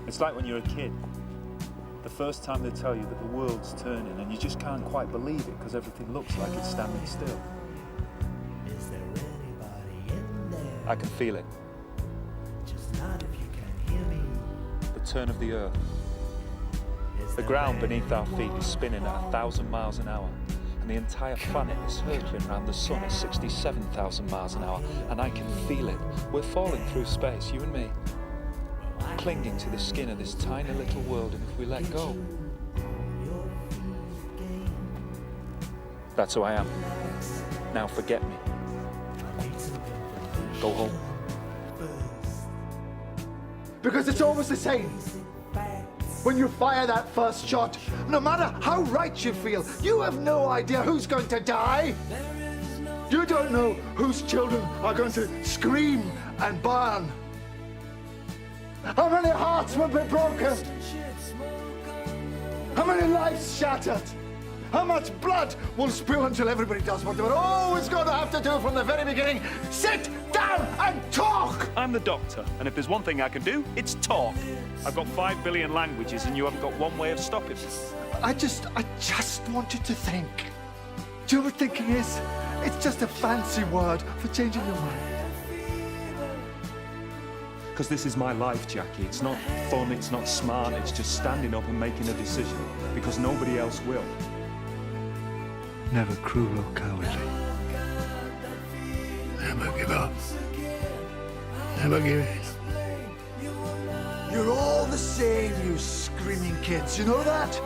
It's like when you're a kid. The first time they tell you that the world's turning and you just can't quite believe it because everything looks like it's standing still. I can feel it. The turn of the earth. The ground beneath our feet is spinning at 1,000 miles an hour, and the entire planet is circling around the sun at 67,000 miles an hour, and I can feel it. We're falling through space, you and me, clinging to the skin of this tiny little world, and if we let go, that's who I am. Now forget me. Go home. Because it's always the same. When you fire that first shot, no matter how right you feel, you have no idea who's going to die. You don't know whose children are going to scream and burn. How many hearts will be broken? How many lives shattered? How much blood will spill until everybody does what they were always going to have to do from the very beginning? Sit down and talk! I'm the doctor, and if there's one thing I can do, it's talk. I've got 5 billion languages, and you haven't got one way of stopping me. I just want you to think. Do you know what thinking is? It's just a fancy word for changing your mind. Because this is my life, Jackie. It's not fun, it's not smart, it's just standing up and making a decision, because nobody else will. Never cruel or cowardly. Never give up. Never give in. You're all the same, you screaming kids. You know that?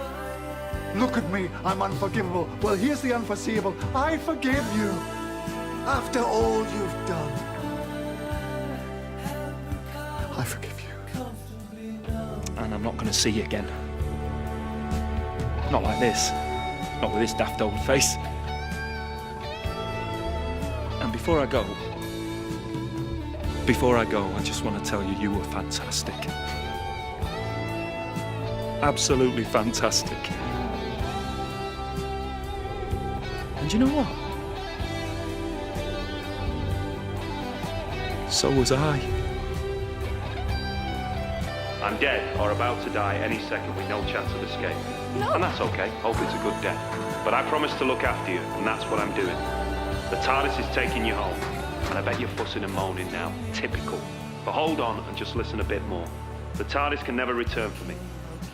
Look at me, I'm unforgivable. Well, here's the unforeseeable. I forgive you. After all you've done. I forgive you. And I'm not going to see you again. Not like this. Not with this daft old face. And before I go, I just want to tell you, you were fantastic. Absolutely fantastic. And you know what? So was I. I'm dead or about to die any second with no chance of escape. No. And that's okay. Hope it's a good death. But I promise to look after you, and that's what I'm doing. The TARDIS is taking you home, and I bet you're fussing and moaning now. Typical. But hold on and just listen a bit more. The TARDIS can never return for me.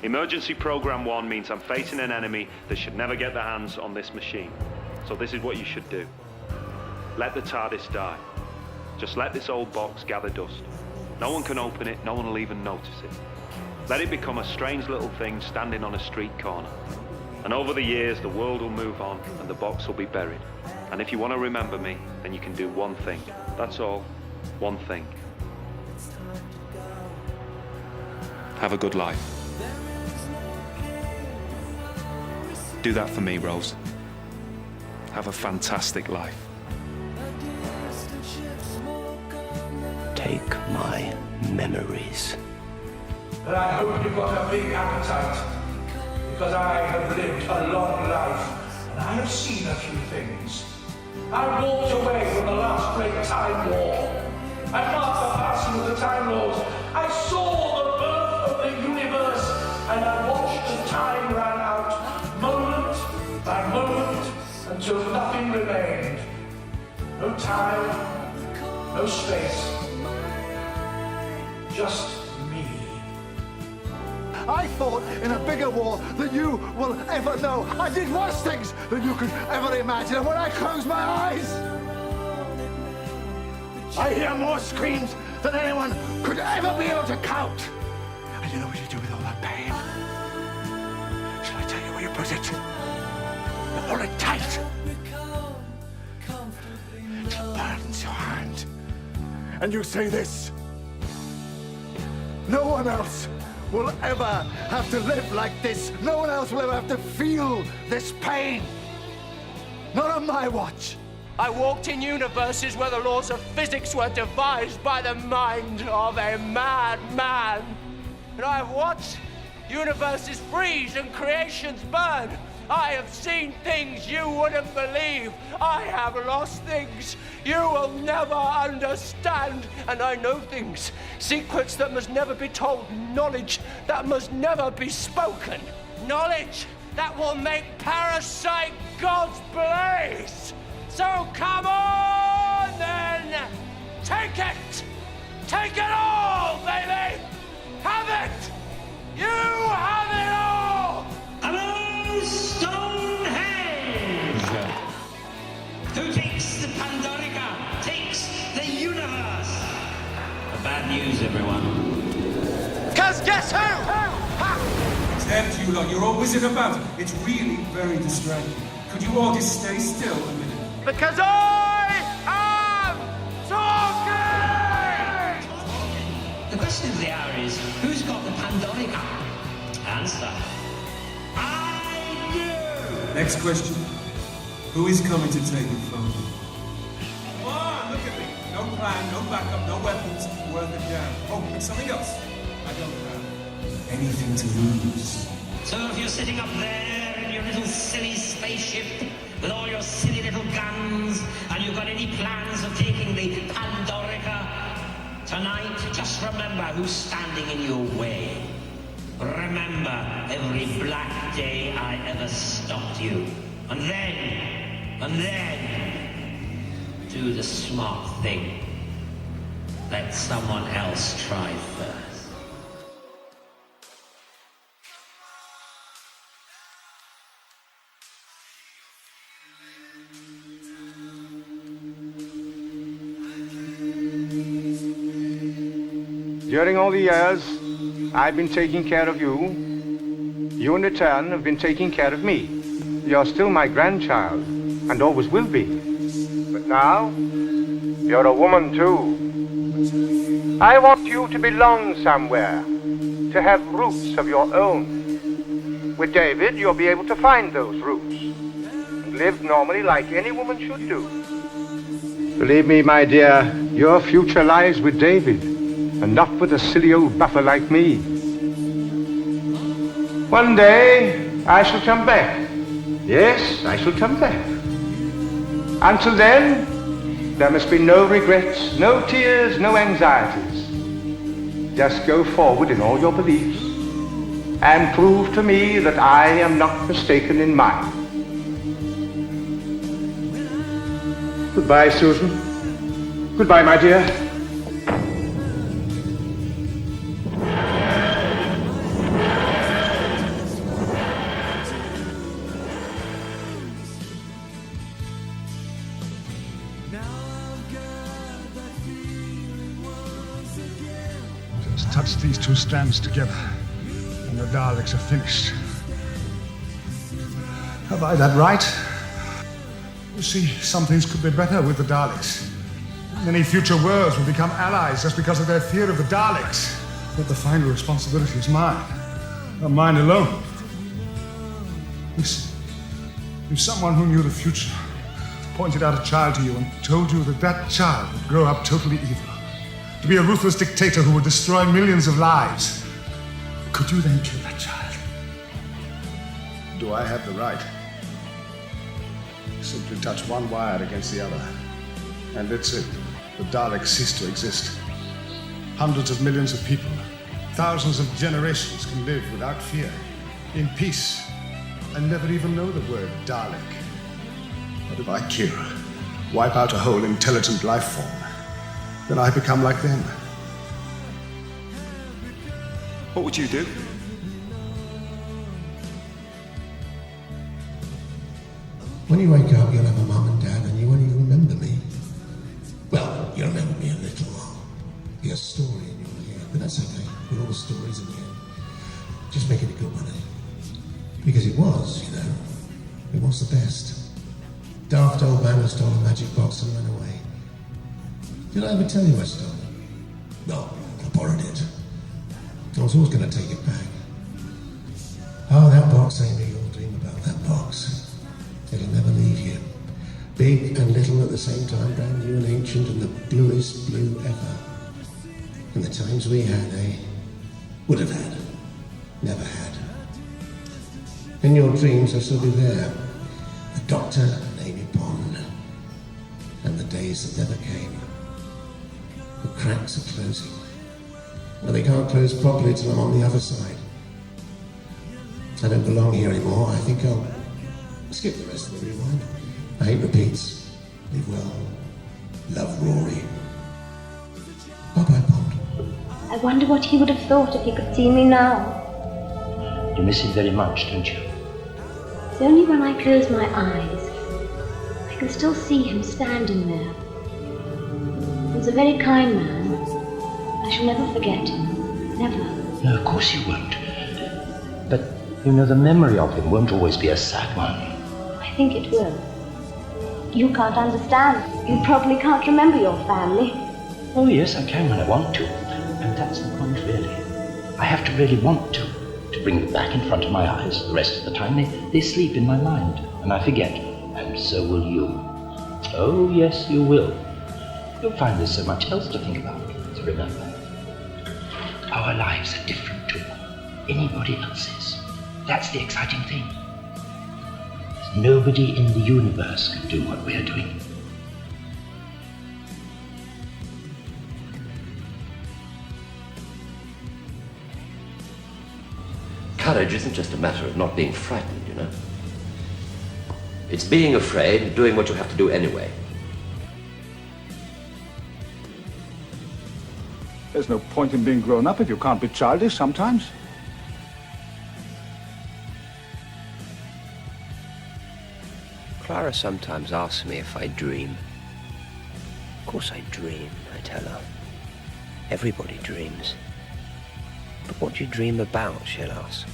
Emergency Program 1 means I'm facing an enemy that should never get their hands on this machine. So this is what you should do. Let the TARDIS die. Just let this old box gather dust. No one can open it, no one will even notice it. Let it become a strange little thing standing on a street corner. And over the years, the world will move on and the box will be buried. And if you want to remember me, then you can do one thing. That's all. One thing. Have a good life. Do that for me, Rose. Have a fantastic life. Take my memories. And I hope you've got a big appetite, because I have lived a long life, and I have seen a few things. I walked away from the last great Time War. I marked the passing of the Time Lords. I saw the birth of the universe, and I watched the time run out, moment by moment, until nothing remained. No time, no space. Just me. I fought in a bigger war than you will ever know. I did worse things than you could ever imagine. And when I close my eyes, I hear more screams than anyone could ever be able to count. And you know what you do with all that pain? Shall I tell you where you put it? You hold it tight. It burns your hand. And you say this: no one else will ever have to live like this. No one else will ever have to feel this pain. Not on my watch. I walked in universes where the laws of physics were devised by the mind of a madman. And I've watched universes freeze and creations burn. I have seen things you wouldn't believe. I have lost things you will never understand. And I know things, secrets that must never be told, knowledge that must never be spoken. Knowledge that will make Parasite God's blaze. So come on then, take it! Take it all, baby! Have it! You have it all! Hello, Stonehenge! Who takes the Pandorica, takes the universe. The bad news, everyone. Cause guess who? Damn you lot, you're all whizzing about. It's really very distracting. Could you all just stay still a minute? Because I am talking! The question of the hour is, who's got the Pandorica? Answer. I do! Next question. Who is coming to take it from me? Come on, look at me. No plan, no backup, no weapons worth a damn. Oh, and something else. I don't have anything to lose. So if you're sitting up there in your little silly spaceship with all your silly little guns, and you've got any plans of taking the Pandorica tonight, just remember who's standing in your way. Remember every black day I ever stopped you. And then, do the smart thing. Let someone else try first. During all the years I've been taking care of you, you in return have been taking care of me. You're still my grandchild, and always will be. But now, you're a woman too. I want you to belong somewhere, to have roots of your own. With David, you'll be able to find those roots, and live normally like any woman should do. Believe me, my dear, your future lies with David, and not with a silly old buffer like me. One day, I shall come back. Yes, I shall come back. Until then, there must be no regrets, no tears, no anxieties. Just go forward in all your beliefs and prove to me that I am not mistaken in mine. Goodbye, Susan. Goodbye, my dear. Just touch these two strands together, and the Daleks are finished. Have I that right? You see, some things could be better with the Daleks. Many future worlds will become allies just because of their fear of the Daleks. But the final responsibility is mine, and mine alone. Listen, if someone who knew the future pointed out a child to you and told you that that child would grow up totally evil, to be a ruthless dictator who would destroy millions of lives, could you then kill that child? Do I have the right? Simply touch one wire against the other, and that's it. The Daleks cease to exist. Hundreds of millions of people, thousands of generations can live without fear, in peace, and never even know the word Dalek. But if I kill, wipe out a whole intelligent life form, then I become like them. What would you do? When you wake up, you'll have a mum and dad, and you won't even remember me. Well, you'll remember me a little. Be a story in your head, but that's okay. We're all stories in the end. Just make it a good one, eh? Because it was, you know. It was the best. Daft old man who stole a magic box and ran away. Did I ever tell you I stole it? No, I borrowed it. I was always going to take it back. Oh, that box, Amy, you'll dream about that box. It'll never leave you. Big and little at the same time, brand new and ancient, and the bluest blue ever. And the times we had, eh? Would have had. Never had. In your dreams, I shall be there. The Doctor and Amy Pond. And the days that never came. The cracks are closing. But they can't close properly till I'm on the other side. I don't belong here anymore. I think I'll skip the rest of the rewind. I hate repeats. Live well. Love, Rory. Bye-bye, Pond. I wonder what he would have thought if he could see me now. You miss him very much, don't you? It's only when I close my eyes. I can still see him standing there. He was a very kind man. I shall never forget him. Never. No, of course you won't. But, you know, the memory of him won't always be a sad one. I think it will. You can't understand. You probably can't remember your family. Oh, yes, I can when I want to. And that's the point, really. I have to really want to bring them back in front of my eyes. The rest of the time, they sleep in my mind, and I forget. And so will you. Oh, yes, you will. You'll find there's so much else to think about, to remember. Our lives are different to anybody else's. That's the exciting thing. Nobody in the universe can do what we're doing. Courage isn't just a matter of not being frightened, you know. It's being afraid and doing what you have to do anyway. There's no point in being grown up if you can't be childish sometimes. Clara sometimes asks me if I dream. Of course I dream, I tell her. Everybody dreams. But what do you dream about, she'll ask.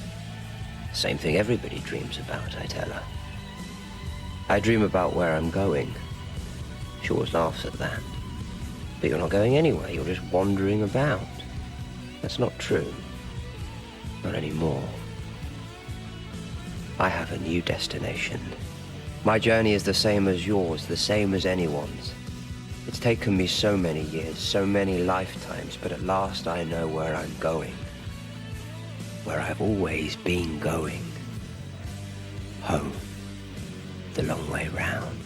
Same thing everybody dreams about, I tell her. I dream about where I'm going. She always laughs at that. But you're not going anywhere, you're just wandering about. That's not true. Not anymore. I have a new destination. My journey is the same as yours, the same as anyone's. It's taken me so many years, so many lifetimes, but at last I know where I'm going. Where I've always been going. Home. The long way round.